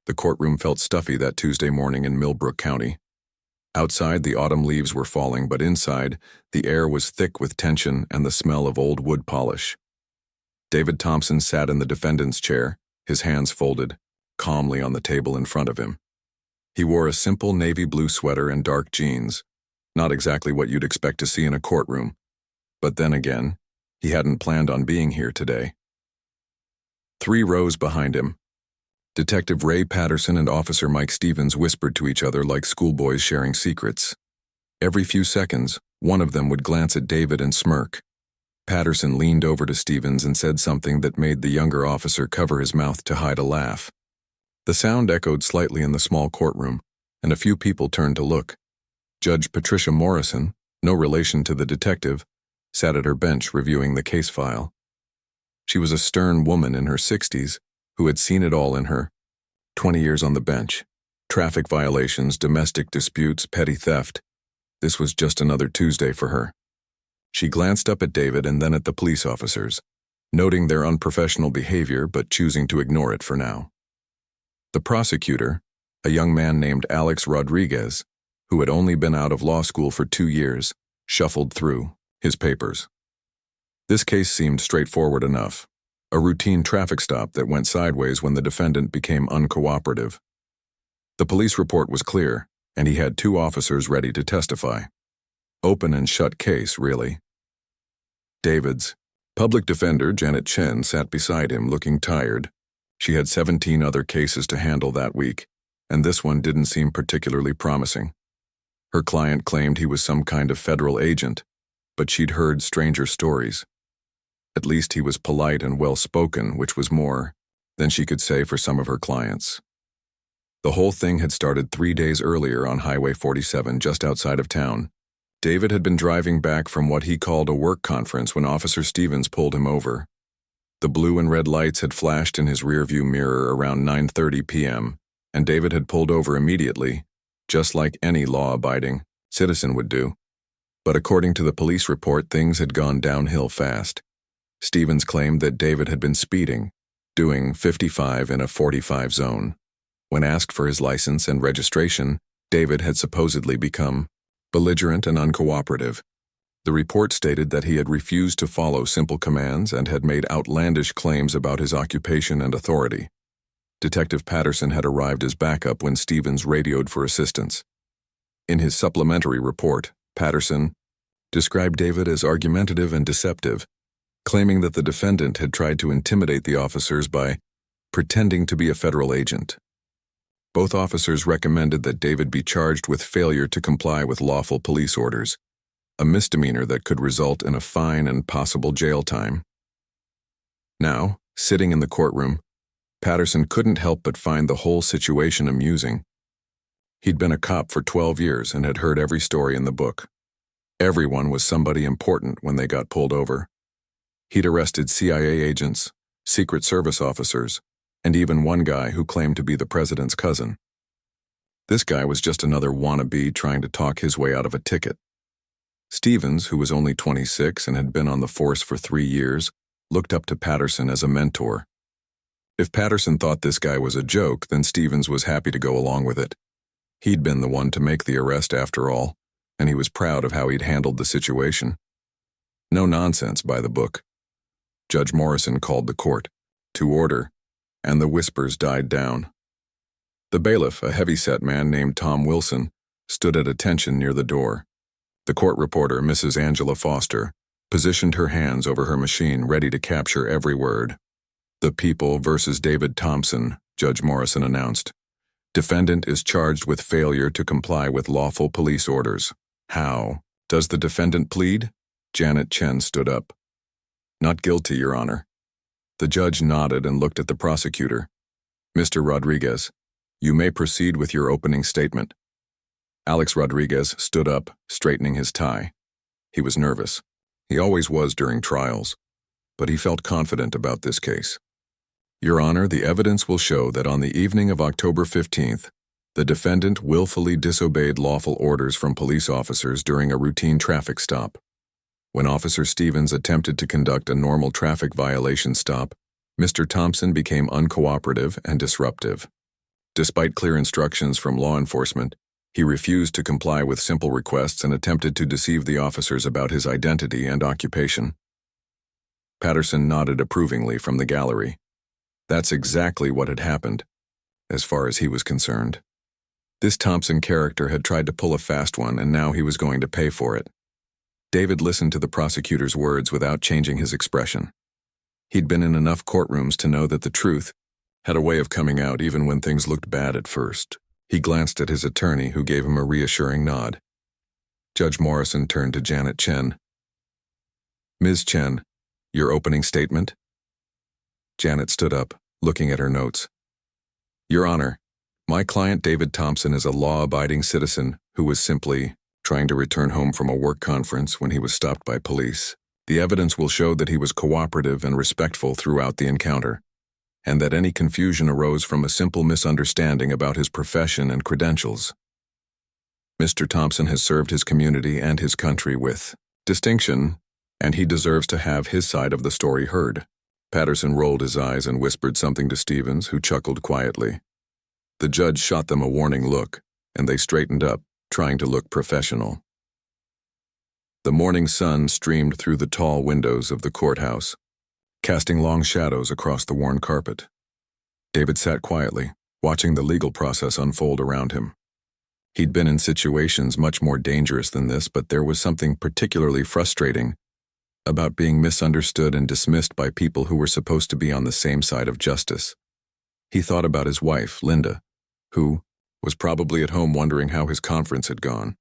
The courtroom felt stuffy that Tuesday morning in Millbrook County. Outside, the autumn leaves were falling, but inside, the air was thick with tension and the smell of old wood polish. David Thompson sat in the defendant's chair, his hands folded, calmly on the table in front of him. He wore a simple navy blue sweater and dark jeans, not exactly what you'd expect to see in a courtroom. But then again, he hadn't planned on being here today. 3 rows behind him, Detective Ray Patterson and Officer Mike Stevens whispered to each other like schoolboys sharing secrets. Every few seconds, one of them would glance at David and smirk. Patterson leaned over to Stevens and said something that made the younger officer cover his mouth to hide a laugh. The sound echoed slightly in the small courtroom, and a few people turned to look. Judge Patricia Morrison, no relation to the detective, sat at her bench reviewing the case file. She was a stern woman in her 60s, who had seen it all in her 20 years on the bench. Traffic violations, domestic disputes, petty theft. This was just another Tuesday for her. She glanced up at David and then at the police officers, noting their unprofessional behavior but choosing to ignore it for now. The prosecutor, a young man named Alex Rodriguez, who had only been out of law school for 2 years, shuffled through his papers. This case seemed straightforward enough. A routine traffic stop that went sideways when the defendant became uncooperative. The police report was clear, and he had 2 officers ready to testify. Open and shut case, really. David's public defender, Janet Chen, sat beside him, looking tired. She had 17 other cases to handle that week, and this one didn't seem particularly promising. Her client claimed he was some kind of federal agent, but she'd heard stranger stories. At least he was polite and well-spoken, which was more than she could say for some of her clients. The whole thing had started 3 days earlier on Highway 47, just outside of town. David had been driving back from what he called a work conference when Officer Stevens pulled him over. The blue and red lights had flashed in his rearview mirror around 9:30 p.m., and David had pulled over immediately, just like any law-abiding citizen would do. But according to the police report, things had gone downhill fast. Stevens claimed that David had been speeding, doing 55 in a 45 zone. When asked for his license and registration, David had supposedly become belligerent and uncooperative. The report stated that he had refused to follow simple commands and had made outlandish claims about his occupation and authority. Detective Patterson had arrived as backup when Stevens radioed for assistance. In his supplementary report, Patterson described David as argumentative and deceptive, claiming that the defendant had tried to intimidate the officers by pretending to be a federal agent. Both officers recommended that David be charged with failure to comply with lawful police orders, a misdemeanor that could result in a fine and possible jail time. Now, sitting in the courtroom, Patterson couldn't help but find the whole situation amusing. He'd been a cop for 12 years and had heard every story in the book. Everyone was somebody important when they got pulled over. He'd arrested CIA agents, Secret Service officers, and even one guy who claimed to be the president's cousin. This guy was just another wannabe trying to talk his way out of a ticket. Stevens, who was only 26 and had been on the force for 3 years, looked up to Patterson as a mentor. If Patterson thought this guy was a joke, then Stevens was happy to go along with it. He'd been the one to make the arrest after all, and he was proud of how he'd handled the situation. No nonsense by the book. Judge Morrison called the court to order, and the whispers died down. The bailiff, a heavy-set man named Tom Wilson, stood at attention near the door. The court reporter, Mrs. Angela Foster, positioned her hands over her machine, ready to capture every word. "The People versus David Thompson," Judge Morrison announced. "Defendant is charged with failure to comply with lawful police orders." "How? Does the defendant plead?" Janet Chen stood up. "Not guilty, Your Honor." The judge nodded and looked at the prosecutor. "Mr. Rodriguez, you may proceed with your opening statement." Alex Rodriguez stood up, straightening his tie. He was nervous. He always was during trials, but he felt confident about this case. "Your Honor, the evidence will show that on the evening of October 15th, the defendant willfully disobeyed lawful orders from police officers during a routine traffic stop. When Officer Stevens attempted to conduct a normal traffic violation stop, Mr. Thompson became uncooperative and disruptive. Despite clear instructions from law enforcement, he refused to comply with simple requests and attempted to deceive the officers about his identity and occupation. Patterson nodded approvingly from the gallery. That's exactly what had happened, as far as he was concerned. This Thompson character had tried to pull a fast one, and now he was going to pay for it. David listened to the prosecutor's words without changing his expression. He'd been in enough courtrooms to know that the truth had a way of coming out even when things looked bad at first. He glanced at his attorney, who gave him a reassuring nod. Judge Morrison turned to Janet Chen. Ms. Chen, your opening statement? Janet stood up, looking at her notes. Your Honor, my client David Thompson is a law-abiding citizen who was simply trying to return home from a work conference when he was stopped by police. The evidence will show that he was cooperative and respectful throughout the encounter, and that any confusion arose from a simple misunderstanding about his profession and credentials. Mr. Thompson has served his community and his country with distinction, and he deserves to have his side of the story heard. Patterson rolled his eyes and whispered something to Stevens, who chuckled quietly. The judge shot them a warning look, and they straightened up, trying to look professional. The morning sun streamed through the tall windows of the courthouse, casting long shadows across the worn carpet. David sat quietly, watching the legal process unfold around him. He'd been in situations much more dangerous than this, but there was something particularly frustrating about being misunderstood and dismissed by people who were supposed to be on the same side of justice. He thought about his wife, Linda, who was probably at home wondering how his conference had gone.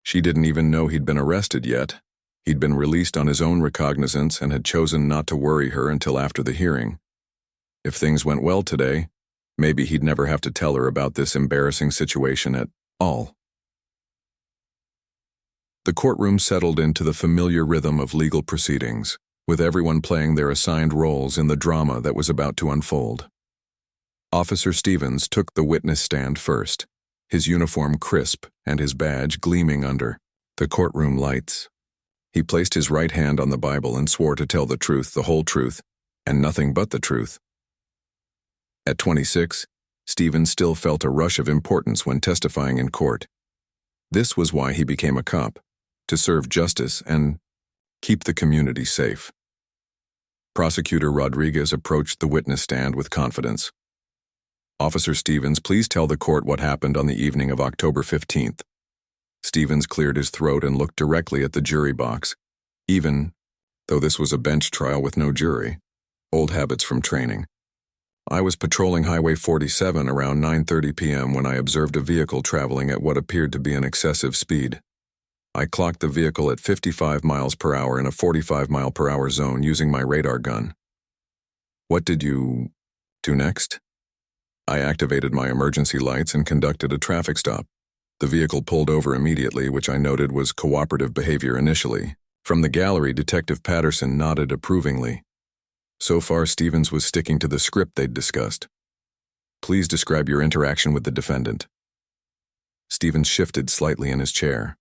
She didn't even know he'd been arrested yet. He'd been released on his own recognizance and had chosen not to worry her until after the hearing. If things went well today, maybe he'd never have to tell her about this embarrassing situation at all. The courtroom settled into the familiar rhythm of legal proceedings, with everyone playing their assigned roles in the drama that was about to unfold. Officer Stevens took the witness stand first, his uniform crisp and his badge gleaming under the courtroom lights. He placed his right hand on the Bible and swore to tell the truth, the whole truth, and nothing but the truth. At 26, Stevens still felt a rush of importance when testifying in court. This was why he became a cop, to serve justice and keep the community safe. Prosecutor Rodriguez approached the witness stand with confidence. Officer Stevens, please tell the court what happened on the evening of October 15th. Stevens cleared his throat and looked directly at the jury box, even though this was a bench trial with no jury. Old habits from training. I was patrolling Highway 47 around 9:30 p.m. when I observed a vehicle traveling at what appeared to be an excessive speed. I clocked the vehicle at 55 miles per hour in a 45-mile-per-hour zone using my radar gun. What did you do next? I activated my emergency lights and conducted a traffic stop. The vehicle pulled over immediately, which I noted was cooperative behavior initially. From the gallery, Detective Patterson nodded approvingly. So far, Stevens was sticking to the script they'd discussed. Please describe your interaction with the defendant. Stevens shifted slightly in his chair.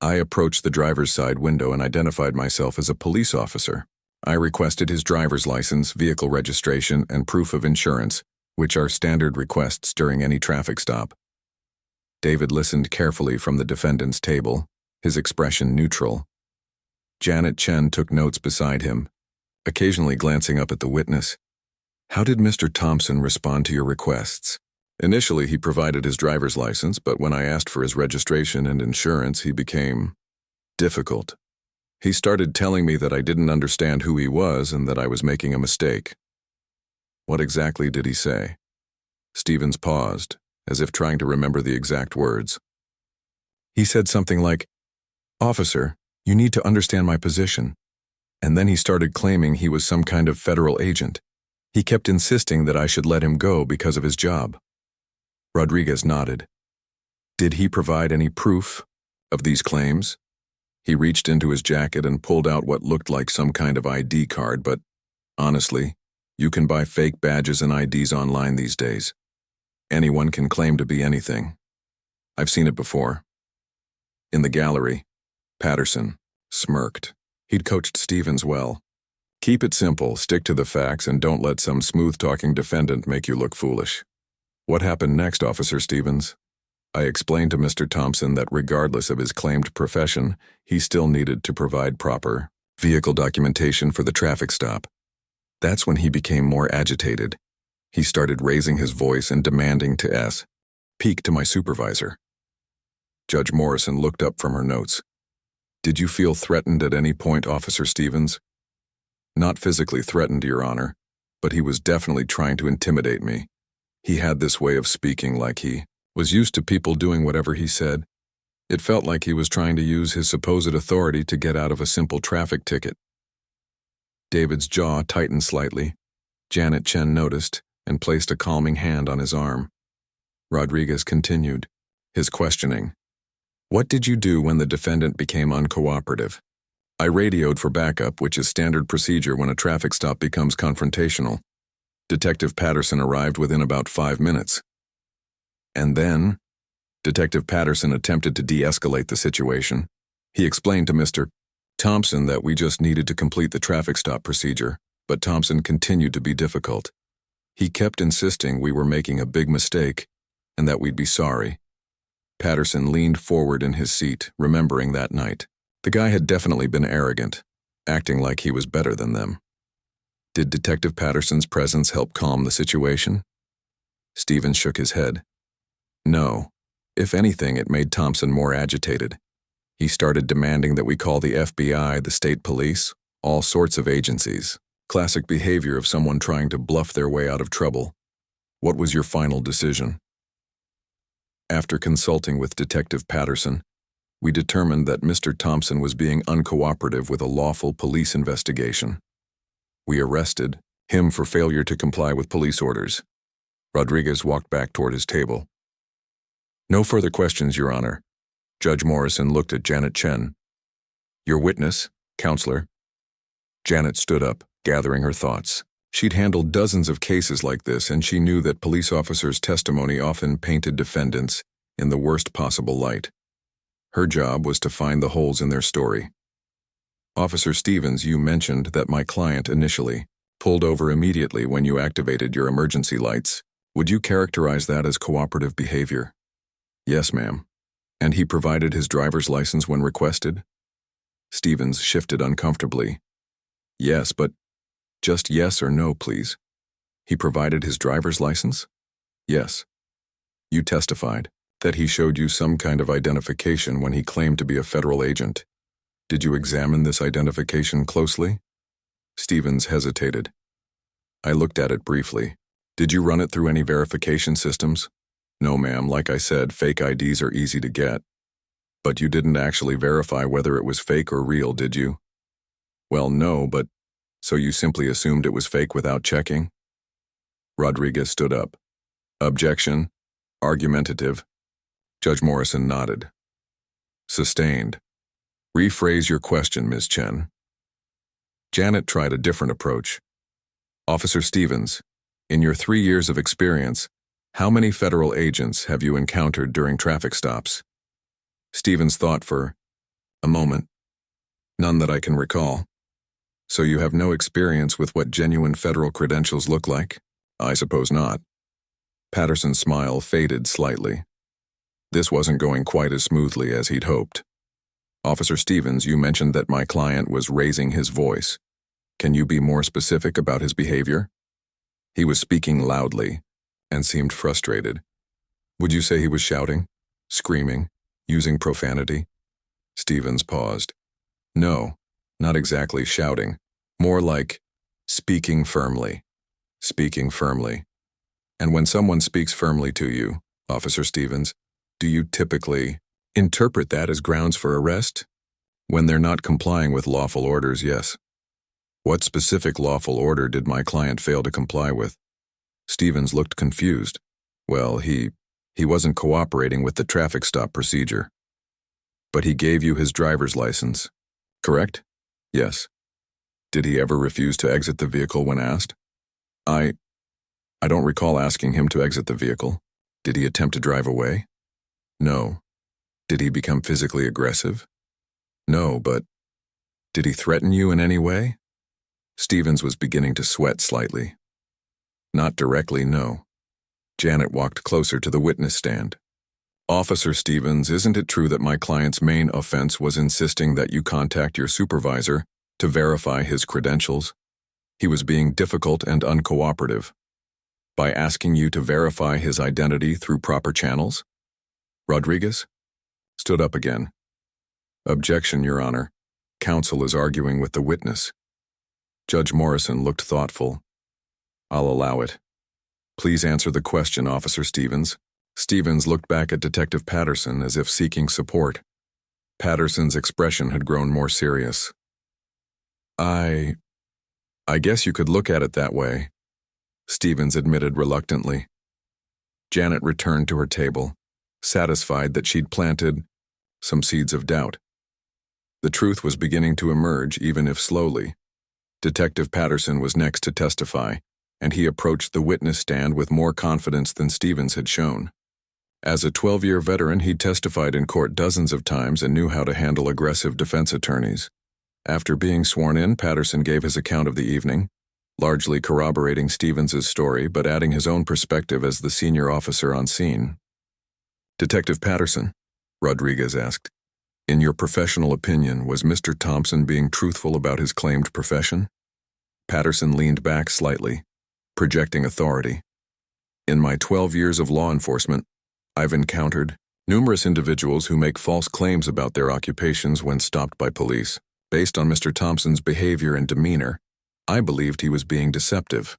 I approached the driver's side window and identified myself as a police officer. I requested his driver's license, vehicle registration, and proof of insurance, which are standard requests during any traffic stop. David listened carefully from the defendant's table, his expression neutral. Janet Chen took notes beside him, occasionally glancing up at the witness. How did Mr. Thompson respond to your requests? Initially, he provided his driver's license, but when I asked for his registration and insurance, he became difficult. He started telling me that I didn't understand who he was and that I was making a mistake. What exactly did he say? Stevens paused, as if trying to remember the exact words. He said something like, "Officer, you need to understand my position." And then he started claiming he was some kind of federal agent. He kept insisting that I should let him go because of his job. Rodriguez nodded. Did he provide any proof of these claims? He reached into his jacket and pulled out what looked like some kind of ID card, but honestly, you can buy fake badges and IDs online these days. Anyone can claim to be anything. I've seen it before. In the gallery, Patterson smirked. He'd coached Stevens well. Keep it simple, stick to the facts, and don't let some smooth-talking defendant make you look foolish. What happened next, Officer Stevens? I explained to Mr. Thompson that regardless of his claimed profession, he still needed to provide proper vehicle documentation for the traffic stop. That's when he became more agitated. He started raising his voice and demanding to speak to my supervisor. Judge Morrison looked up from her notes. Did you feel threatened at any point, Officer Stevens? Not physically threatened, Your Honor, but he was definitely trying to intimidate me. He had this way of speaking like he was used to people doing whatever he said. It felt like he was trying to use his supposed authority to get out of a simple traffic ticket. David's jaw tightened slightly. Janet Chen noticed and placed a calming hand on his arm. Rodriguez continued his questioning. What did you do when the defendant became uncooperative? I radioed for backup, which is standard procedure when a traffic stop becomes confrontational. Detective Patterson arrived within about 5 minutes. And then, Detective Patterson attempted to de-escalate the situation. He explained to Mr. Thompson that we just needed to complete the traffic stop procedure, but Thompson continued to be difficult. He kept insisting we were making a big mistake and that we'd be sorry. Patterson leaned forward in his seat, remembering that night. The guy had definitely been arrogant, acting like he was better than them. Did Detective Patterson's presence help calm the situation? Stevens shook his head. No. If anything, it made Thompson more agitated. He started demanding that we call the FBI, the state police, all sorts of agencies. Classic behavior of someone trying to bluff their way out of trouble. What was your final decision? After consulting with Detective Patterson, we determined that Mr. Thompson was being uncooperative with a lawful police investigation. We arrested him for failure to comply with police orders. Rodriguez walked back toward his table. No further questions, Your Honor. Judge Morrison looked at Janet Chen. Your witness, counselor. Janet stood up, gathering her thoughts. She'd handled dozens of cases like this, and she knew that police officers' testimony often painted defendants in the worst possible light. Her job was to find the holes in their story. Officer Stevens, you mentioned that my client initially pulled over immediately when you activated your emergency lights. Would you characterize that as cooperative behavior? Yes, ma'am. And he provided his driver's license when requested? Stevens shifted uncomfortably. Yes, but just yes or no, please. He provided his driver's license? Yes. You testified that he showed you some kind of identification when he claimed to be a federal agent. Did you examine this identification closely? Stevens hesitated. I looked at it briefly. Did you run it through any verification systems? No, ma'am. Like I said, fake IDs are easy to get. But you didn't actually verify whether it was fake or real, did you? Well, no, but so you simply assumed it was fake without checking? Rodriguez stood up. Objection. Argumentative. Judge Morrison nodded. Sustained. Rephrase your question, Ms. Chen. Janet tried a different approach. Officer Stevens, in your 3 years of experience, how many federal agents have you encountered during traffic stops? Stevens thought for a moment. None that I can recall. So you have no experience with what genuine federal credentials look like? I suppose not. Patterson's smile faded slightly. This wasn't going quite as smoothly as he'd hoped. Officer Stevens, you mentioned that my client was raising his voice. Can you be more specific about his behavior? He was speaking loudly and seemed frustrated. Would you say he was shouting, screaming, using profanity? Stevens paused. No, not exactly shouting. More like speaking firmly. Speaking firmly. And when someone speaks firmly to you, Officer Stevens, do you typically interpret that as grounds for arrest? When they're not complying with lawful orders, yes. What specific lawful order did my client fail to comply with? Stevens looked confused. Well, he wasn't cooperating with the traffic stop procedure. But he gave you his driver's license, correct? Yes. Did he ever refuse to exit the vehicle when asked? I don't recall asking him to exit the vehicle. Did he attempt to drive away? No. Did he become physically aggressive? No, but did he threaten you in any way? Stevens was beginning to sweat slightly. Not directly, no. Janet walked closer to the witness stand. Officer Stevens, isn't it true that my client's main offense was insisting that you contact your supervisor to verify his credentials? He was being difficult and uncooperative by asking you to verify his identity through proper channels? Rodriguez stood up again. Objection, Your Honor. Counsel is arguing with the witness. Judge Morrison looked thoughtful. I'll allow it. Please answer the question, Officer Stevens. Stevens looked back at Detective Patterson as if seeking support. Patterson's expression had grown more serious. I guess you could look at it that way, Stevens admitted reluctantly. Janet returned to her table, satisfied that she'd planted some seeds of doubt. The truth was beginning to emerge, even if slowly. Detective Patterson was next to testify, and he approached the witness stand with more confidence than Stevens had shown. As a 12-year veteran, he testified in court dozens of times and knew how to handle aggressive defense attorneys. After being sworn in, Patterson gave his account of the evening, largely corroborating Stevens's story but adding his own perspective as the senior officer on scene. Detective Patterson, Rodriguez asked, in your professional opinion, was Mr. Thompson being truthful about his claimed profession? Patterson leaned back slightly, projecting authority. In my 12 years of law enforcement, I've encountered numerous individuals who make false claims about their occupations when stopped by police. Based on Mr. Thompson's behavior and demeanor, I believed he was being deceptive.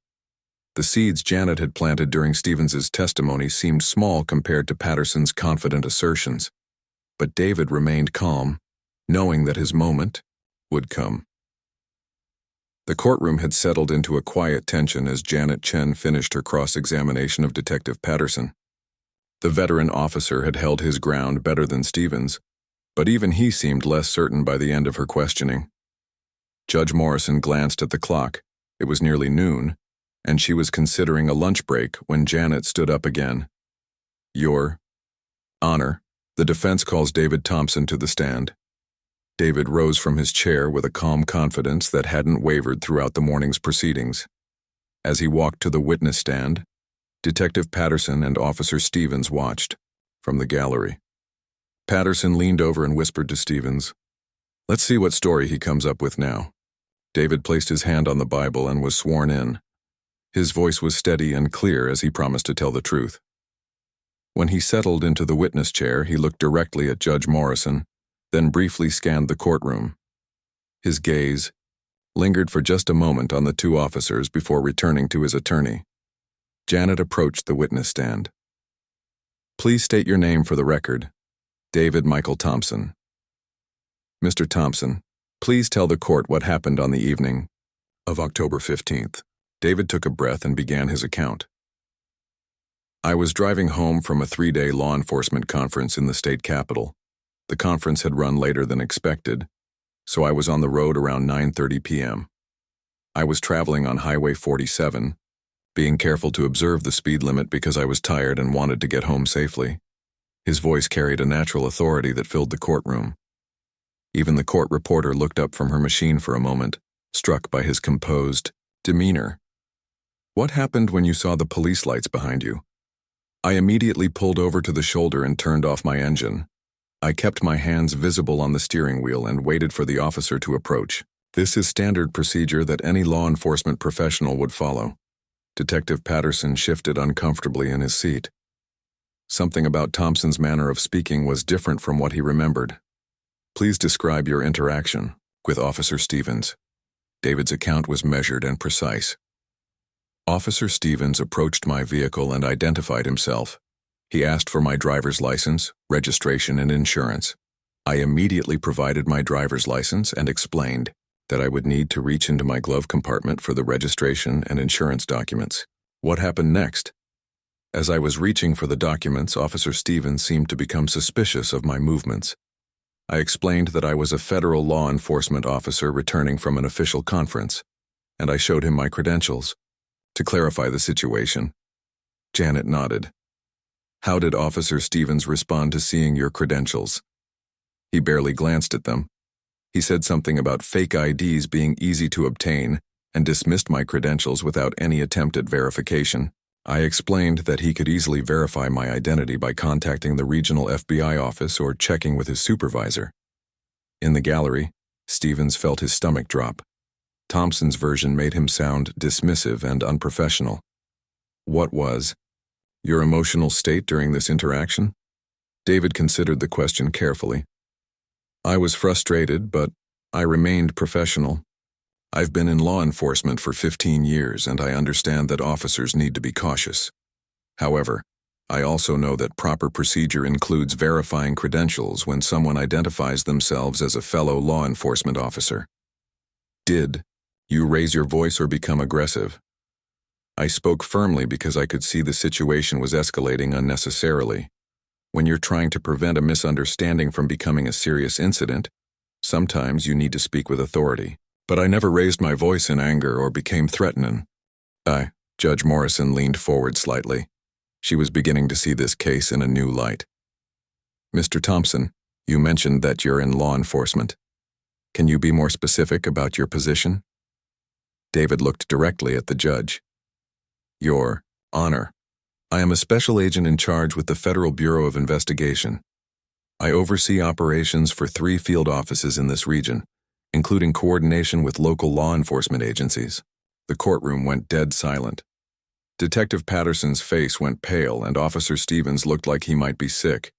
The seeds Janet had planted during Stevens's testimony seemed small compared to Patterson's confident assertions, but David remained calm, knowing that his moment would come. The courtroom had settled into a quiet tension as Janet Chen finished her cross-examination of Detective Patterson. The veteran officer had held his ground better than Stevens, but even he seemed less certain by the end of her questioning. Judge Morrison glanced at the clock. It was nearly noon, and she was considering a lunch break when Janet stood up again. Your Honor, the defense calls David Thompson to the stand. David rose from his chair with a calm confidence that hadn't wavered throughout the morning's proceedings. As he walked to the witness stand, Detective Patterson and Officer Stevens watched from the gallery. Patterson leaned over and whispered to Stevens, "Let's see what story he comes up with now." David placed his hand on the Bible and was sworn in. His voice was steady and clear as he promised to tell the truth. When he settled into the witness chair, he looked directly at Judge Morrison, then briefly scanned the courtroom. His gaze lingered for just a moment on the two officers before returning to his attorney. Janet approached the witness stand. Please state your name for the record. David Michael Thompson. Mr. Thompson, please tell the court what happened on the evening of October 15th. David took a breath and began his account. I was driving home from a 3-day law enforcement conference in the state capital. The conference had run later than expected, so I was on the road around 9:30 p.m. I was traveling on Highway 47, being careful to observe the speed limit because I was tired and wanted to get home safely. His voice carried a natural authority that filled the courtroom. Even the court reporter looked up from her machine for a moment, struck by his composed demeanor. What happened when you saw the police lights behind you? I immediately pulled over to the shoulder and turned off my engine. I kept my hands visible on the steering wheel and waited for the officer to approach. This is standard procedure that any law enforcement professional would follow. Detective Patterson shifted uncomfortably in his seat. Something about Thompson's manner of speaking was different from what he remembered. Please describe your interaction with Officer Stevens. David's account was measured and precise. Officer Stevens approached my vehicle and identified himself. He asked for my driver's license, registration, and insurance. I immediately provided my driver's license and explained that I would need to reach into my glove compartment for the registration and insurance documents. What happened next? As I was reaching for the documents, Officer Stevens seemed to become suspicious of my movements. I explained that I was a federal law enforcement officer returning from an official conference, and I showed him my credentials. To clarify the situation, Janet nodded. How did Officer Stevens respond to seeing your credentials? He barely glanced at them. He said something about fake IDs being easy to obtain and dismissed my credentials without any attempt at verification. I explained that he could easily verify my identity by contacting the regional FBI office or checking with his supervisor. In the gallery, Stevens felt his stomach drop. Thompson's version made him sound dismissive and unprofessional. What was your emotional state during this interaction? David considered the question carefully. I was frustrated, but I remained professional. I've been in law enforcement for 15 years, and I understand that officers need to be cautious. However, I also know that proper procedure includes verifying credentials when someone identifies themselves as a fellow law enforcement officer. Did you raise your voice or become aggressive? I spoke firmly because I could see the situation was escalating unnecessarily. When you're trying to prevent a misunderstanding from becoming a serious incident, sometimes you need to speak with authority. But I never raised my voice in anger or became threatening. Judge Morrison leaned forward slightly. She was beginning to see this case in a new light. Mr. Thompson, you mentioned that you're in law enforcement. Can you be more specific about your position? David looked directly at the judge. Your Honor, I am a special agent in charge with the Federal Bureau of Investigation. I oversee operations for 3 field offices in this region, including coordination with local law enforcement agencies. The courtroom went dead silent. Detective Patterson's face went pale, and Officer Stevens looked like he might be sick.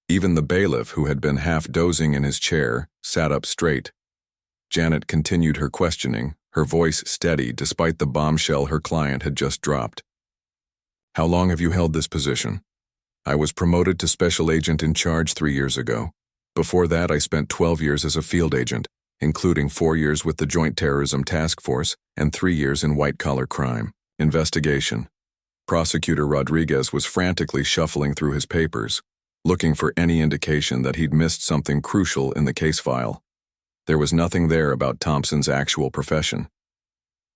Even the bailiff, who had been half dozing in his chair, sat up straight. Janet continued her questioning, her voice steady despite the bombshell her client had just dropped. How long have you held this position? I was promoted to special agent in charge 3 years ago. Before that, I spent 12 years as a field agent, including 4 years with the Joint Terrorism Task Force and 3 years in white-collar crime investigation. Prosecutor Rodriguez was frantically shuffling through his papers, looking for any indication that he'd missed something crucial in the case file. There was nothing there about Thompson's actual profession.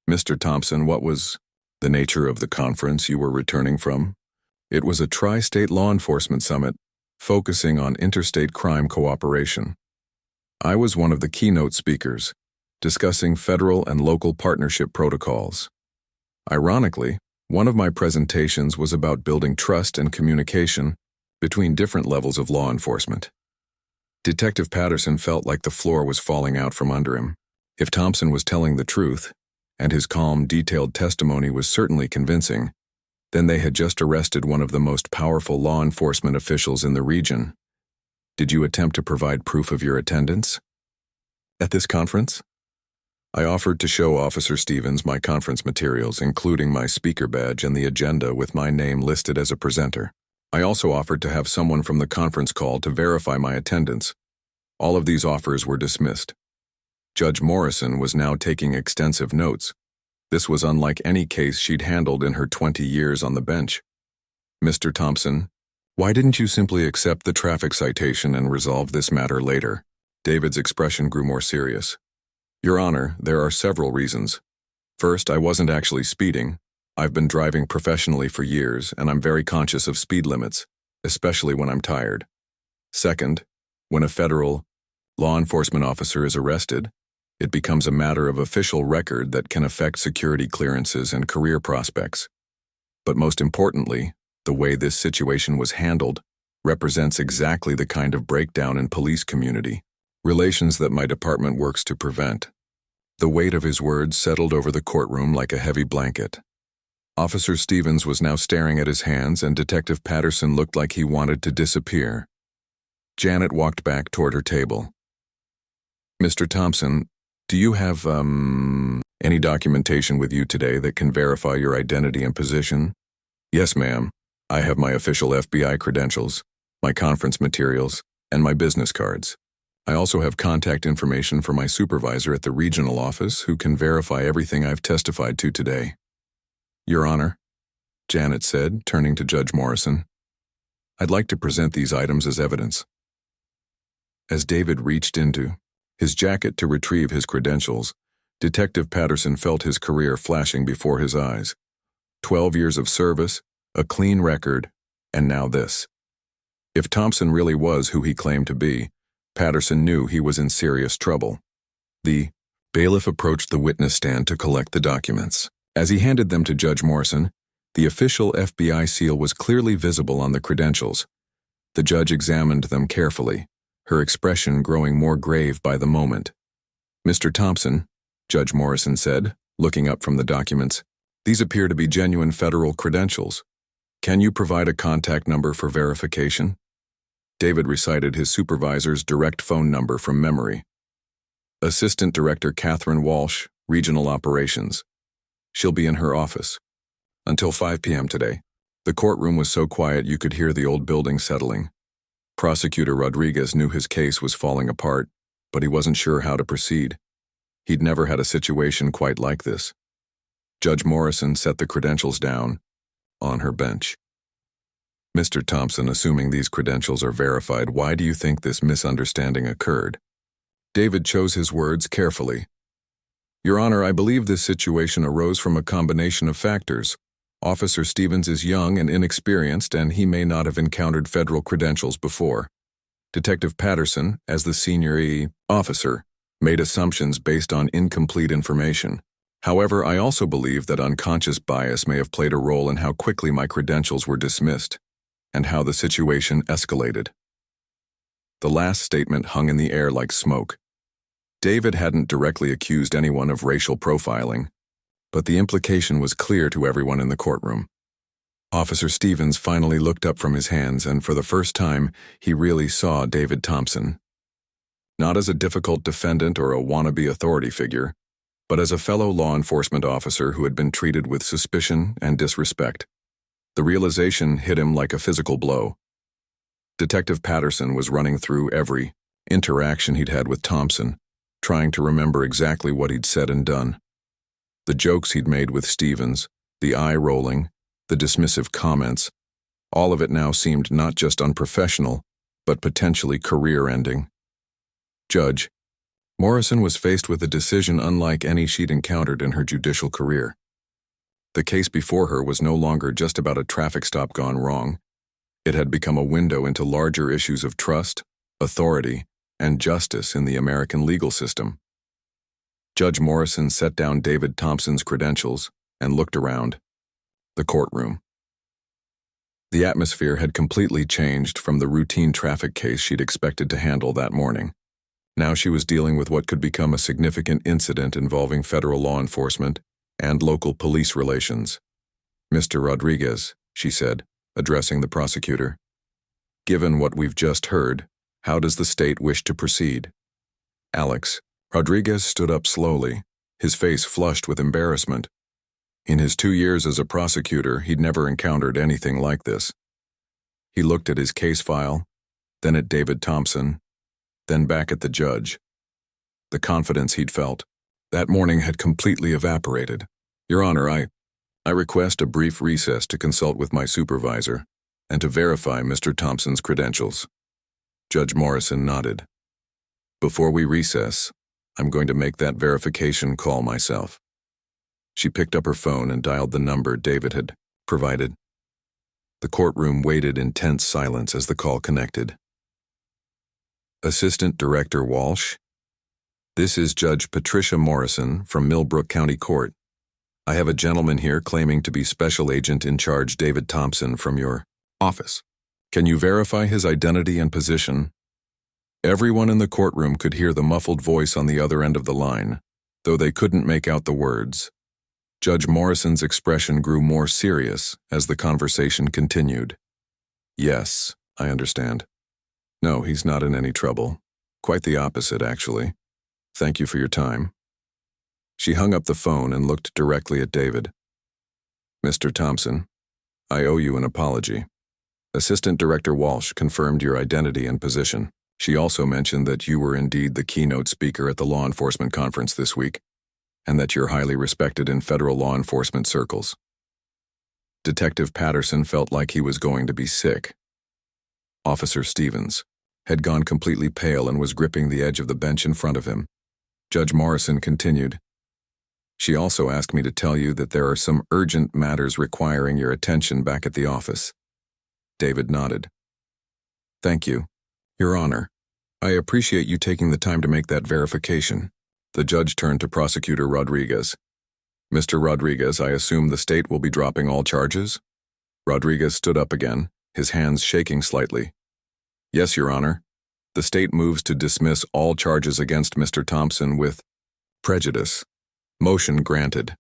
Mr. Thompson, what was the nature of the conference you were returning from? It was a tri-state law enforcement summit focusing on interstate crime cooperation. I was one of the keynote speakers, discussing federal and local partnership protocols. Ironically, one of my presentations was about building trust and communication between different levels of law enforcement. Detective Patterson felt like the floor was falling out from under him. If Thompson was telling the truth, and his calm, detailed testimony was certainly convincing, then they had just arrested one of the most powerful law enforcement officials in the region. Did you attempt to provide proof of your attendance at this conference? I offered to show Officer Stevens my conference materials, including my speaker badge and the agenda with my name listed as a presenter. I also offered to have someone from the conference call to verify my attendance. All of these offers were dismissed. Judge Morrison was now taking extensive notes. This was unlike any case she'd handled in her 20 years on the bench. Mr. Thompson, why didn't you simply accept the traffic citation and resolve this matter later? David's expression grew more serious. Your Honor, there are several reasons. First, I wasn't actually speeding. I've been driving professionally for years, and I'm very conscious of speed limits, especially when I'm tired. Second, when a federal law enforcement officer is arrested, it becomes a matter of official record that can affect security clearances and career prospects. But most importantly, the way this situation was handled represents exactly the kind of breakdown in police community relations that my department works to prevent. The weight of his words settled over the courtroom like a heavy blanket. Officer Stevens was now staring at his hands, and Detective Patterson looked like he wanted to disappear. Janet walked back toward her table. Mr. Thompson, do you have, any documentation with you today that can verify your identity and position? Yes, ma'am. I have my official FBI credentials, my conference materials, and my business cards. I also have contact information for my supervisor at the regional office who can verify everything I've testified to today. Your Honor, Janet said, turning to Judge Morrison, I'd like to present these items as evidence. As David reached into his jacket to retrieve his credentials, Detective Patterson felt his career flashing before his eyes. 12 years of service, a clean record, and now this. If Thompson really was who he claimed to be, Patterson knew he was in serious trouble. The bailiff approached the witness stand to collect the documents. As he handed them to Judge Morrison, The official FBI seal was clearly visible on the credentials. The judge examined them carefully, her expression growing more grave by the moment. "Mr. Thompson," Judge Morrison said, looking up from the documents, "these appear to be genuine federal credentials. Can you provide a contact number for verification?" David recited his supervisor's direct phone number from memory. "Assistant Director Catherine Walsh, Regional Operations. She'll be in her office until 5 p.m. today." The courtroom was so quiet you could hear the old building settling. Prosecutor Rodriguez knew his case was falling apart, but he wasn't sure how to proceed. He'd never had a situation quite like this. Judge Morrison set the credentials down on her bench. "Mr. Thompson, assuming these credentials are verified, why do you think this misunderstanding occurred?" David chose his words carefully. "Your Honor, I believe this situation arose from a combination of factors. Officer Stevens is young and inexperienced, and he may not have encountered federal credentials before. Detective Patterson, as the senior officer, made assumptions based on incomplete information. However, I also believe that unconscious bias may have played a role in how quickly my credentials were dismissed, and how the situation escalated." The last statement hung in the air like smoke. David hadn't directly accused anyone of racial profiling, but the implication was clear to everyone in the courtroom. Officer Stevens finally looked up from his hands, and for the first time, he really saw David Thompson. Not as a difficult defendant or a wannabe authority figure, but as a fellow law enforcement officer who had been treated with suspicion and disrespect. The realization hit him like a physical blow. Detective Patterson was running through every interaction he'd had with Thompson, trying to remember exactly what he'd said and done. The jokes he'd made with Stevens, the eye-rolling, the dismissive comments, all of it now seemed not just unprofessional, but potentially career-ending. Judge Morrison was faced with a decision unlike any she'd encountered in her judicial career. The case before her was no longer just about a traffic stop gone wrong. It had become a window into larger issues of trust, authority, and justice in the American legal system. Judge Morrison set down David Thompson's credentials and looked around the courtroom. The atmosphere had completely changed from the routine traffic case she'd expected to handle that morning. Now she was dealing with what could become a significant incident involving federal law enforcement and local police relations. "Mr. Rodriguez," she said, addressing the prosecutor, "given what we've just heard, how does the state wish to proceed?" "Alex." Rodriguez stood up slowly, his face flushed with embarrassment. In his 2 years as a prosecutor, he'd never encountered anything like this. He looked at his case file, then at David Thompson, then back at the judge. The confidence he'd felt that morning had completely evaporated. "Your Honor, I request a brief recess to consult with my supervisor and to verify Mr. Thompson's credentials." Judge Morrison nodded. "Before we recess, I'm going to make that verification call myself." She picked up her phone and dialed the number David had provided. The courtroom waited in tense silence as the call connected. "Assistant Director Walsh, this is Judge Patricia Morrison from Millbrook County Court. I have a gentleman here claiming to be Special Agent in Charge David Thompson from your office. Can you verify his identity and position?" Everyone in the courtroom could hear the muffled voice on the other end of the line, though they couldn't make out the words. Judge Morrison's expression grew more serious as the conversation continued. "Yes, I understand. No, he's not in any trouble. Quite the opposite, actually. Thank you for your time." She hung up the phone and looked directly at David. "Mr. Thompson, I owe you an apology. Assistant Director Walsh confirmed your identity and position. She also mentioned that you were indeed the keynote speaker at the law enforcement conference this week, and that you're highly respected in federal law enforcement circles." Detective Patterson felt like he was going to be sick. Officer Stevens had gone completely pale and was gripping the edge of the bench in front of him. Judge Morrison continued, "She also asked me to tell you that there are some urgent matters requiring your attention back at the office." David nodded. "Thank you, Your Honor. I appreciate you taking the time to make that verification." The judge turned to Prosecutor Rodriguez. Mr. Rodriguez, I assume the state will be dropping all charges? Rodriguez stood up again, his hands shaking slightly. Yes, Your Honor. The state moves to dismiss all charges against Mr. Thompson with prejudice. Motion granted.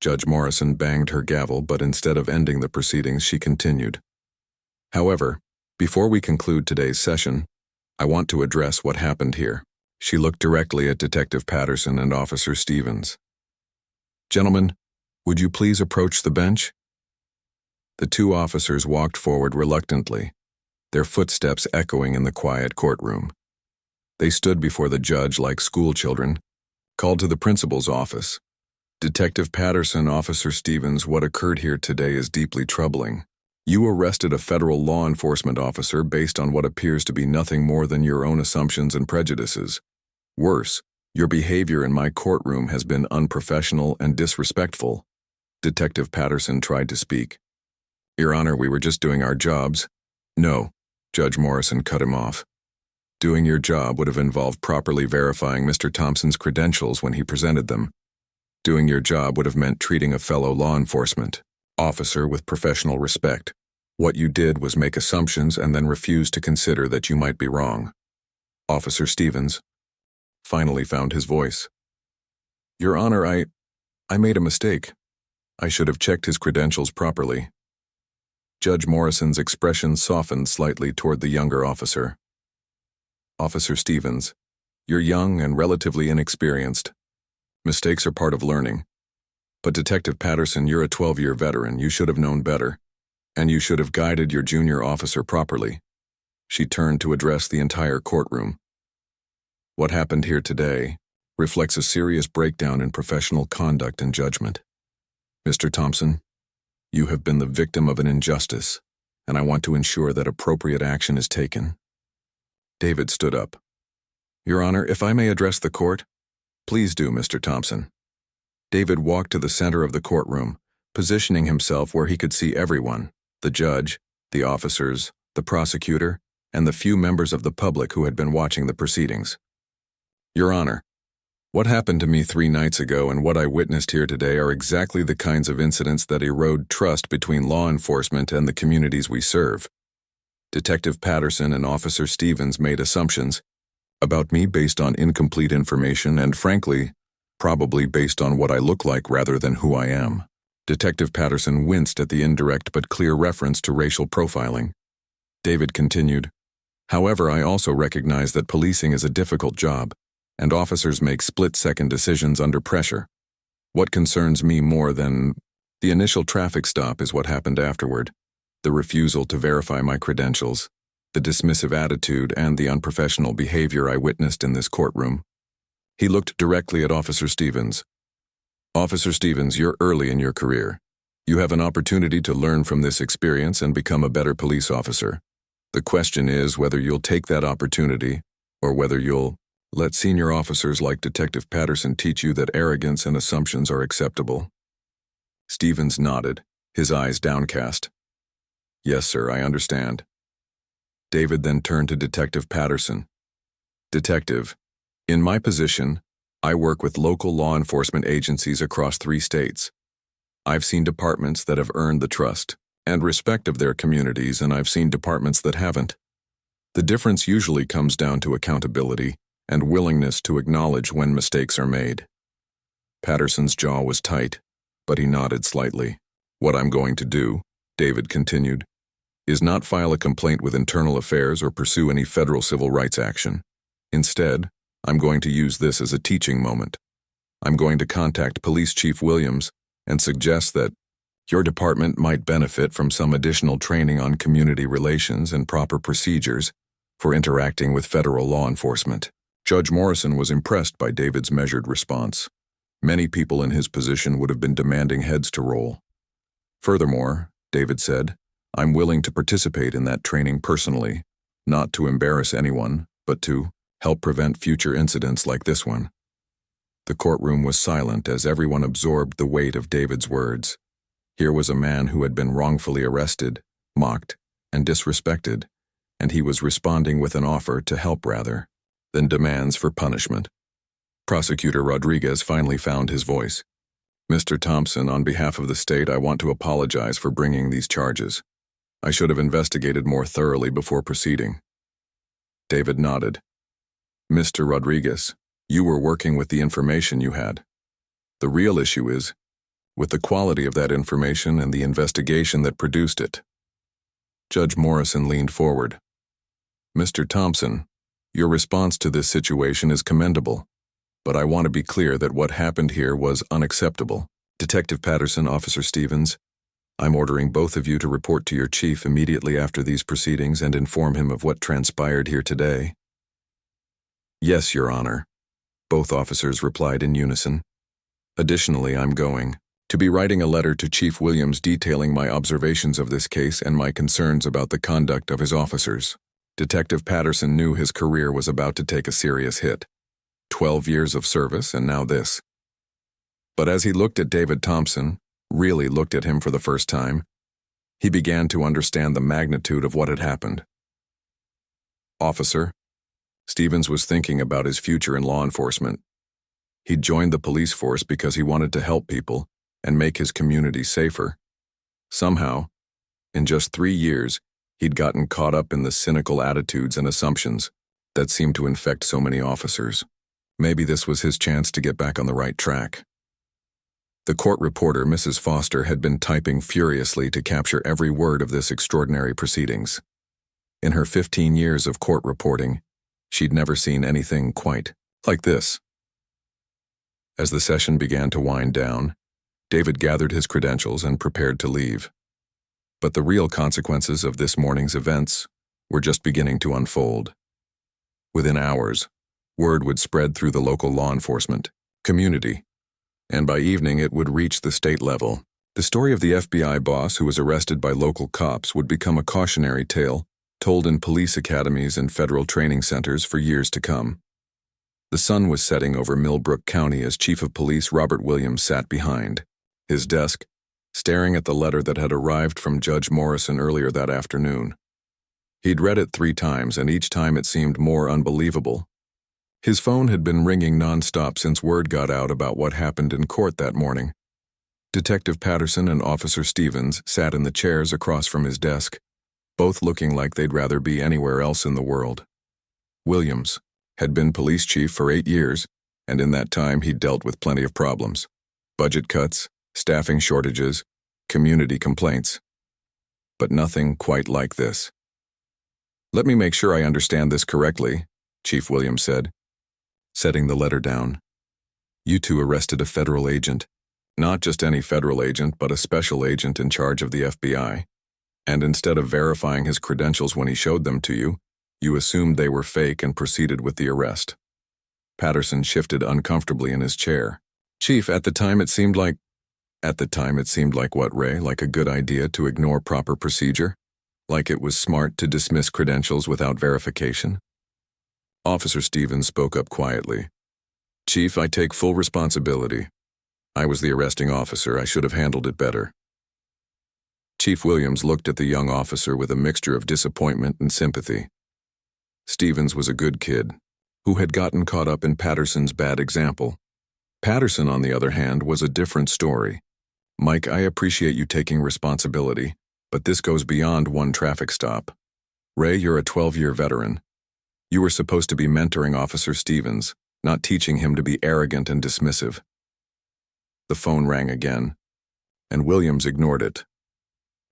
Judge Morrison banged her gavel, but instead of ending the proceedings, she continued. However, before we conclude today's session, I want to address what happened here. She looked directly at Detective Patterson and Officer Stevens. Gentlemen, would you please approach the bench? The two officers walked forward reluctantly, their footsteps echoing in the quiet courtroom. They stood before the judge like schoolchildren, called to the principal's office. Detective Patterson, Officer Stevens, what occurred here today is deeply troubling. You arrested a federal law enforcement officer based on what appears to be nothing more than your own assumptions and prejudices. Worse, your behavior in my courtroom has been unprofessional and disrespectful. Detective Patterson tried to speak. Your Honor, we were just doing our jobs. No, Judge Morrison cut him off. Doing your job would have involved properly verifying Mr. Thompson's credentials when he presented them. Doing your job would have meant treating a fellow law enforcement officer with professional respect. What you did was make assumptions and then refuse to consider that you might be wrong. Officer Stevens finally found his voice. Your Honor, I made a mistake. I should have checked his credentials properly. Judge Morrison's expression softened slightly toward the younger officer. Officer Stevens, you're young and relatively inexperienced. Mistakes are part of learning. But Detective Patterson, you're a 12-year veteran. You should have known better. And you should have guided your junior officer properly. She turned to address the entire courtroom. What happened here today reflects a serious breakdown in professional conduct and judgment. Mr. Thompson, you have been the victim of an injustice, and I want to ensure that appropriate action is taken. David stood up. Your Honor, if I may address the court? Please do, Mr. Thompson. David walked to the center of the courtroom, positioning himself where he could see everyone, the judge, the officers, the prosecutor, and the few members of the public who had been watching the proceedings. Your Honor, what happened to me 3 nights ago and what I witnessed here today are exactly the kinds of incidents that erode trust between law enforcement and the communities we serve. Detective Patterson and Officer Stevens made assumptions about me based on incomplete information and, frankly, probably based on what I look like rather than who I am. Detective Patterson winced at the indirect but clear reference to racial profiling. David continued, However, I also recognize that policing is a difficult job, and officers make split-second decisions under pressure. What concerns me more than the initial traffic stop is what happened afterward, the refusal to verify my credentials, the dismissive attitude, and the unprofessional behavior I witnessed in this courtroom. He looked directly at Officer Stevens. Officer Stevens, you're early in your career. You have an opportunity to learn from this experience and become a better police officer. The question is whether you'll take that opportunity or whether you'll let senior officers like Detective Patterson teach you that arrogance and assumptions are acceptable. Stevens nodded, his eyes downcast. Yes, sir, I understand. David then turned to Detective Patterson. Detective, in my position, I work with local law enforcement agencies across 3 states. I've seen departments that have earned the trust and respect of their communities, and I've seen departments that haven't. The difference usually comes down to accountability and willingness to acknowledge when mistakes are made. Patterson's jaw was tight, but he nodded slightly. What I'm going to do, David continued, is not file a complaint with Internal Affairs or pursue any federal civil rights action. Instead, I'm going to use this as a teaching moment. I'm going to contact Police Chief Williams and suggest that your department might benefit from some additional training on community relations and proper procedures for interacting with federal law enforcement. Judge Morrison was impressed by David's measured response. Many people in his position would have been demanding heads to roll. Furthermore, David said, I'm willing to participate in that training personally, not to embarrass anyone, but to help prevent future incidents like this one. The courtroom was silent as everyone absorbed the weight of David's words. Here was a man who had been wrongfully arrested, mocked, and disrespected, and he was responding with an offer to help rather than demands for punishment. Prosecutor Rodriguez finally found his voice. Mr. Thompson, on behalf of the state, I want to apologize for bringing these charges. I should have investigated more thoroughly before proceeding. David nodded. Mr. Rodriguez, you were working with the information you had. The real issue is with the quality of that information and the investigation that produced it. Judge Morrison leaned forward. Mr. Thompson, your response to this situation is commendable, but I want to be clear that what happened here was unacceptable. Detective Patterson, Officer Stevens, I'm ordering both of you to report to your chief immediately after these proceedings and inform him of what transpired here today. Yes, Your Honor, both officers replied in unison. Additionally, I'm going to be writing a letter to Chief Williams detailing my observations of this case and my concerns about the conduct of his officers. Detective Patterson knew his career was about to take a serious hit. 12 years of service and now this. But as he looked at David Thompson, really looked at him for the first time, he began to understand the magnitude of what had happened. Officer, Stevens was thinking about his future in law enforcement. He'd joined the police force because he wanted to help people and make his community safer. Somehow, in just 3 years, he'd gotten caught up in the cynical attitudes and assumptions that seemed to infect so many officers. Maybe this was his chance to get back on the right track. The court reporter, Mrs. Foster, had been typing furiously to capture every word of this extraordinary proceedings. In her 15 years of court reporting, she'd never seen anything quite like this. As the session began to wind down, David gathered his credentials and prepared to leave. But the real consequences of this morning's events were just beginning to unfold. Within hours, word would spread through the local law enforcement community, and by evening it would reach the state level. The story of the FBI boss who was arrested by local cops would become a cautionary tale told in police academies and federal training centers for years to come. The sun was setting over Millbrook County as Chief of Police Robert Williams sat behind his desk, staring at the letter that had arrived from Judge Morrison earlier that afternoon. He'd read it 3 times, and each time it seemed more unbelievable. His phone had been ringing nonstop since word got out about what happened in court that morning. Detective Patterson and Officer Stevens sat in the chairs across from his desk, both looking like they'd rather be anywhere else in the world. Williams had been police chief for 8 years, and in that time he'd dealt with plenty of problems. Budget cuts, staffing shortages, community complaints. But nothing quite like this. Let me make sure I understand this correctly, Chief Williams said, setting the letter down. You two arrested a federal agent. Not just any federal agent, but a special agent in charge of the FBI. And instead of verifying his credentials when he showed them to you, you assumed they were fake and proceeded with the arrest. Patterson shifted uncomfortably in his chair. Chief, at the time it seemed like what, Ray? Like a good idea to ignore proper procedure? Like it was smart to dismiss credentials without verification? Officer Stevens spoke up quietly. Chief, I take full responsibility. I was the arresting officer. I should have handled it better. Chief Williams looked at the young officer with a mixture of disappointment and sympathy. Stevens was a good kid, who had gotten caught up in Patterson's bad example. Patterson, on the other hand, was a different story. Mike, I appreciate you taking responsibility, but this goes beyond one traffic stop. Ray, you're a 12-year veteran. You were supposed to be mentoring Officer Stevens, not teaching him to be arrogant and dismissive. The phone rang again, and Williams ignored it.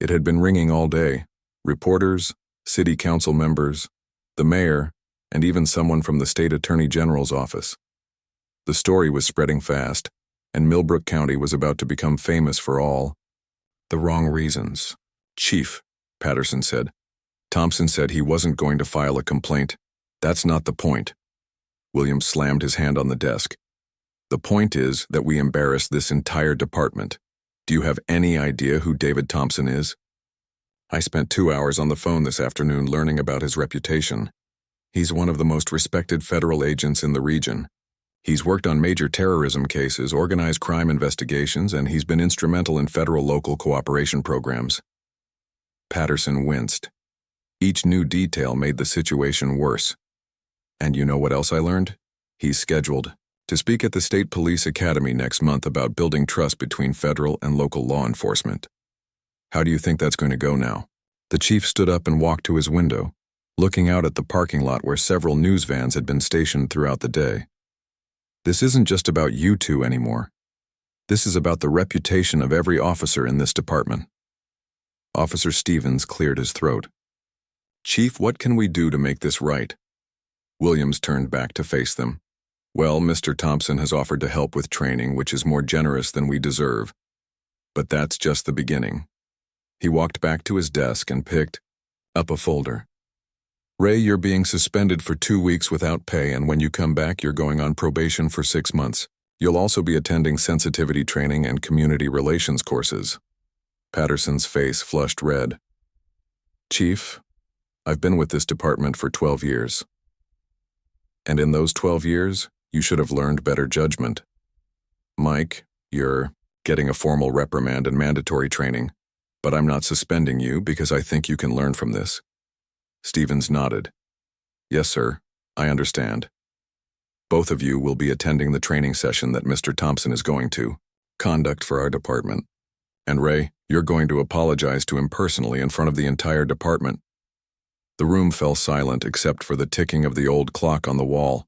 It had been ringing all day. Reporters, city council members, the mayor, and even someone from the state attorney general's office. The story was spreading fast, and Millbrook County was about to become famous for all the wrong reasons. Chief, Patterson said. Thompson said he wasn't going to file a complaint. That's not the point. Williams slammed his hand on the desk. The point is that we embarrassed this entire department. Do you have any idea who David Thompson is? I spent 2 hours on the phone this afternoon learning about his reputation. He's one of the most respected federal agents in the region. He's worked on major terrorism cases, organized crime investigations, and he's been instrumental in federal-local cooperation programs. Patterson winced. Each new detail made the situation worse. And you know what else I learned? He's scheduled to speak at the State Police Academy next month about building trust between federal and local law enforcement. How do you think that's going to go now? The chief stood up and walked to his window, looking out at the parking lot where several news vans had been stationed throughout the day. This isn't just about you two anymore. This is about the reputation of every officer in this department. Officer Stevens cleared his throat. Chief, what can we do to make this right? Williams turned back to face them. Well, Mr. Thompson has offered to help with training, which is more generous than we deserve. But that's just the beginning. He walked back to his desk and picked up a folder. Ray, you're being suspended for 2 weeks without pay, and when you come back, you're going on probation for 6 months. You'll also be attending sensitivity training and community relations courses. Patterson's face flushed red. Chief, I've been with this department for 12 years. And in those 12 years, you should have learned better judgment. Mike, you're getting a formal reprimand and mandatory training, but I'm not suspending you because I think you can learn from this. Stevens nodded. Yes, sir, I understand. Both of you will be attending the training session that Mr. Thompson is going to conduct for our department. And Ray, you're going to apologize to him personally in front of the entire department. The room fell silent except for the ticking of the old clock on the wall.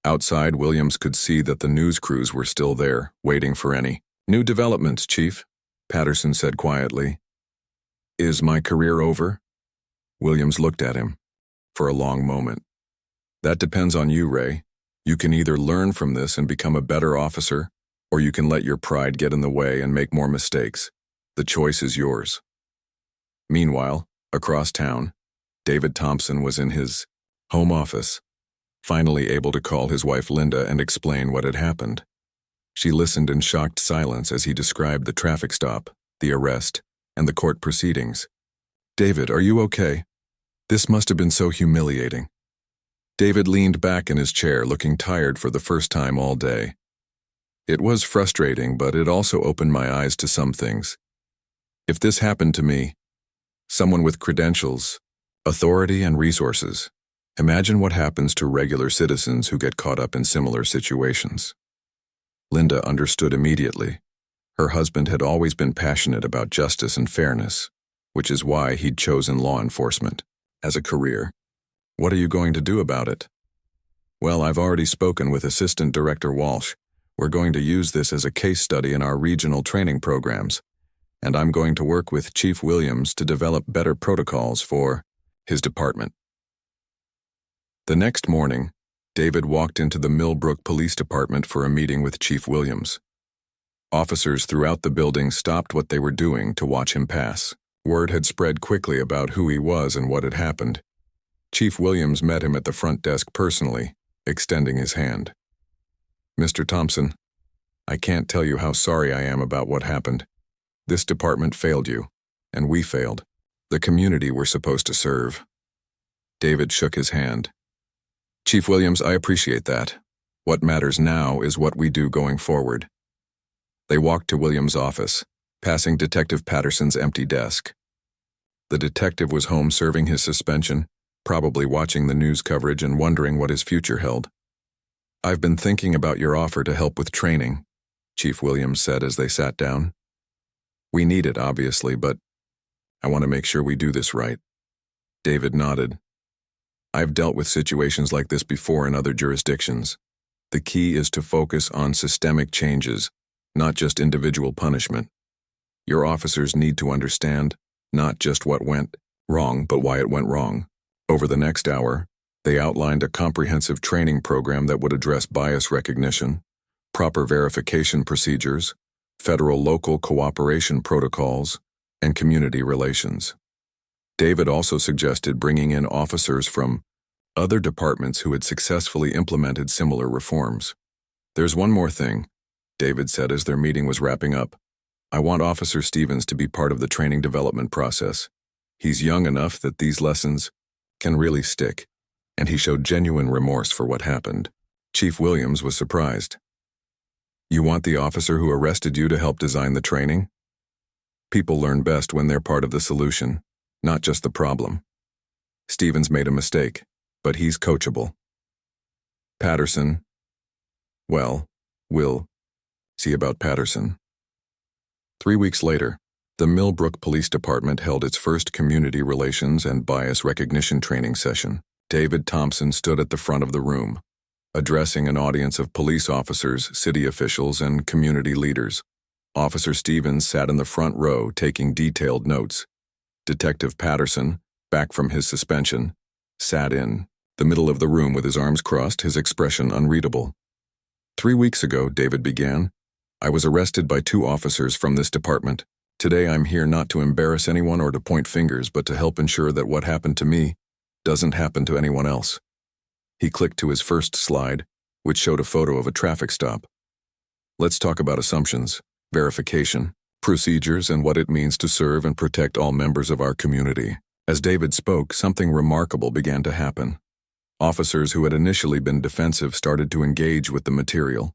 Outside, Williams could see that the news crews were still there, waiting for any new developments, Chief, Patterson said quietly. Is my career over? Williams looked at him for a long moment. That depends on you, Ray. You can either learn from this and become a better officer, or you can let your pride get in the way and make more mistakes. The choice is yours. Meanwhile, across town, David Thompson was in his home office, finally able to call his wife Linda and explain what had happened. She listened in shocked silence as he described the traffic stop, the arrest, and the court proceedings. David, are you okay? This must have been so humiliating. David leaned back in his chair, looking tired for the first time all day. It was frustrating, but it also opened my eyes to some things. If this happened to me, someone with credentials, authority, and resources, imagine what happens to regular citizens who get caught up in similar situations. Linda understood immediately. Her husband had always been passionate about justice and fairness, which is why he'd chosen law enforcement as a career. What are you going to do about it? Well, I've already spoken with Assistant Director Walsh. We're going to use this as a case study in our regional training programs, and I'm going to work with Chief Williams to develop better protocols for his department. The next morning, David walked into the Millbrook Police Department for a meeting with Chief Williams. Officers throughout the building stopped what they were doing to watch him pass. Word had spread quickly about who he was and what had happened. Chief Williams met him at the front desk personally, extending his hand. Mr. Thompson, I can't tell you how sorry I am about what happened. This department failed you, and we failed. The community we're supposed to serve. David shook his hand. Chief Williams, I appreciate that. What matters now is what we do going forward. They walked to Williams' office, passing Detective Patterson's empty desk. The detective was home serving his suspension, probably watching the news coverage and wondering what his future held. I've been thinking about your offer to help with training, Chief Williams said as they sat down. We need it, obviously, but I want to make sure we do this right. David nodded. I've dealt with situations like this before in other jurisdictions. The key is to focus on systemic changes, not just individual punishment. Your officers need to understand not just what went wrong, but why it went wrong. Over the next hour, they outlined a comprehensive training program that would address bias recognition, proper verification procedures, federal-local cooperation protocols, and community relations. David also suggested bringing in officers from other departments who had successfully implemented similar reforms. There's one more thing, David said as their meeting was wrapping up. I want Officer Stevens to be part of the training development process. He's young enough that these lessons can really stick, and he showed genuine remorse for what happened. Chief Williams was surprised. You want the officer who arrested you to help design the training? People learn best when they're part of the solution, not just the problem. Stevens made a mistake, but he's coachable. Patterson, Well, we'll see about Patterson. 3 weeks later, the Millbrook Police Department held its first community relations and bias recognition training session. David Thompson stood at the front of the room, addressing an audience of police officers, city officials, and community leaders. Officer Stevens sat in the front row taking detailed notes. Detective Patterson, back from his suspension, sat in the middle of the room with his arms crossed, his expression unreadable. 3 weeks ago, David began, I was arrested by 2 officers from this department. Today I'm here not to embarrass anyone or to point fingers, but to help ensure that what happened to me doesn't happen to anyone else. He clicked to his first slide, which showed a photo of a traffic stop. Let's talk about assumptions, verification, procedures, and what it means to serve and protect all members of our community. As David spoke, something remarkable began to happen. Officers who had initially been defensive started to engage with the material.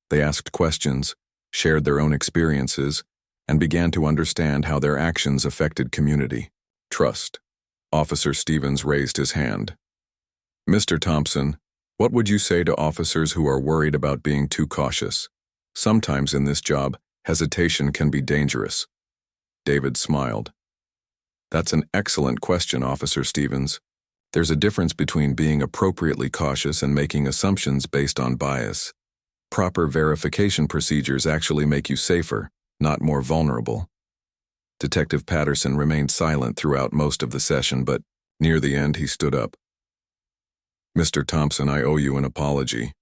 They asked questions, shared their own experiences, and began to understand how their actions affected community. Trust. Officer Stevens raised his hand. Mr. Thompson, what would you say to officers who are worried about being too cautious? Sometimes in this job, hesitation can be dangerous. David smiled. That's an excellent question, Officer Stevens. There's a difference between being appropriately cautious and making assumptions based on bias. Proper verification procedures actually make you safer, not more vulnerable. Detective Patterson remained silent throughout most of the session, but near the end he stood up. Mr. Thompson, I owe you an apology,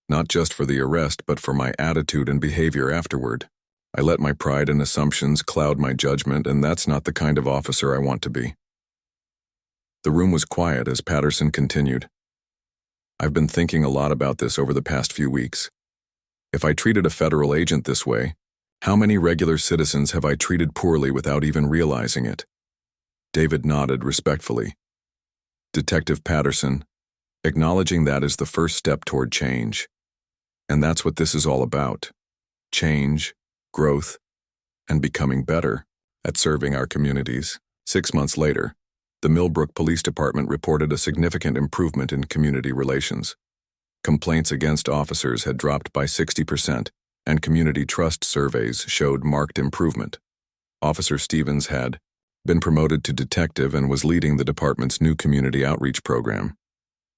not just for the arrest, but for my attitude and behavior afterward. I let my pride and assumptions cloud my judgment, and that's not the kind of officer I want to be. The room was quiet as Patterson continued. I've been thinking a lot about this over the past few weeks. If I treated a federal agent this way, how many regular citizens have I treated poorly without even realizing it? David nodded respectfully. Detective Patterson, acknowledging that is the first step toward change. And that's what this is all about. Change, growth, and becoming better at serving our communities. 6 months later, the Millbrook Police Department reported a significant improvement in community relations. Complaints against officers had dropped by 60%, and community trust surveys showed marked improvement. Officer Stevens had been promoted to detective and was leading the department's new community outreach program.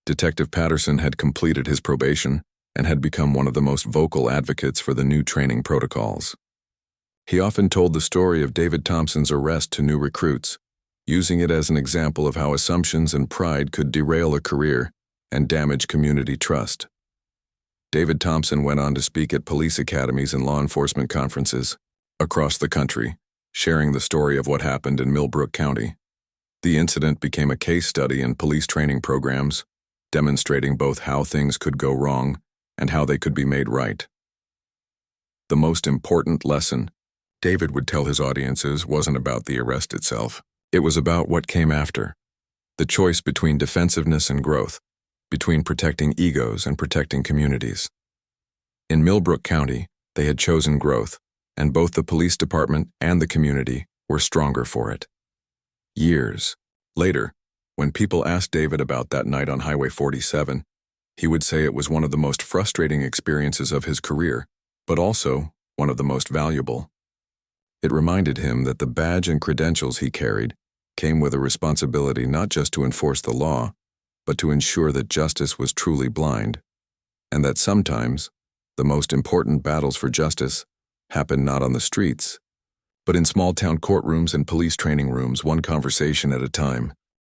Detective Patterson had completed his probation and had become one of the most vocal advocates for the new training protocols. He often told the story of David Thompson's arrest to new recruits, using it as an example of how assumptions and pride could derail a career and damage community trust. David Thompson went on to speak at police academies and law enforcement conferences across the country, sharing the story of what happened in Millbrook County. The incident became a case study in police training programs, demonstrating both how things could go wrong and how they could be made right. The most important lesson, David would tell his audiences, wasn't about the arrest itself. It was about what came after. The choice between defensiveness and growth, between protecting egos and protecting communities. In Millbrook County, they had chosen growth, and both the police department and the community were stronger for it. Years later, when people asked David about that night on Highway 47, he would say it was one of the most frustrating experiences of his career, but also one of the most valuable. It reminded him that the badge and credentials he carried came with a responsibility not just to enforce the law, but to ensure that justice was truly blind, and that sometimes the most important battles for justice happen not on the streets, but in small-town courtrooms and police training rooms, one conversation at a time.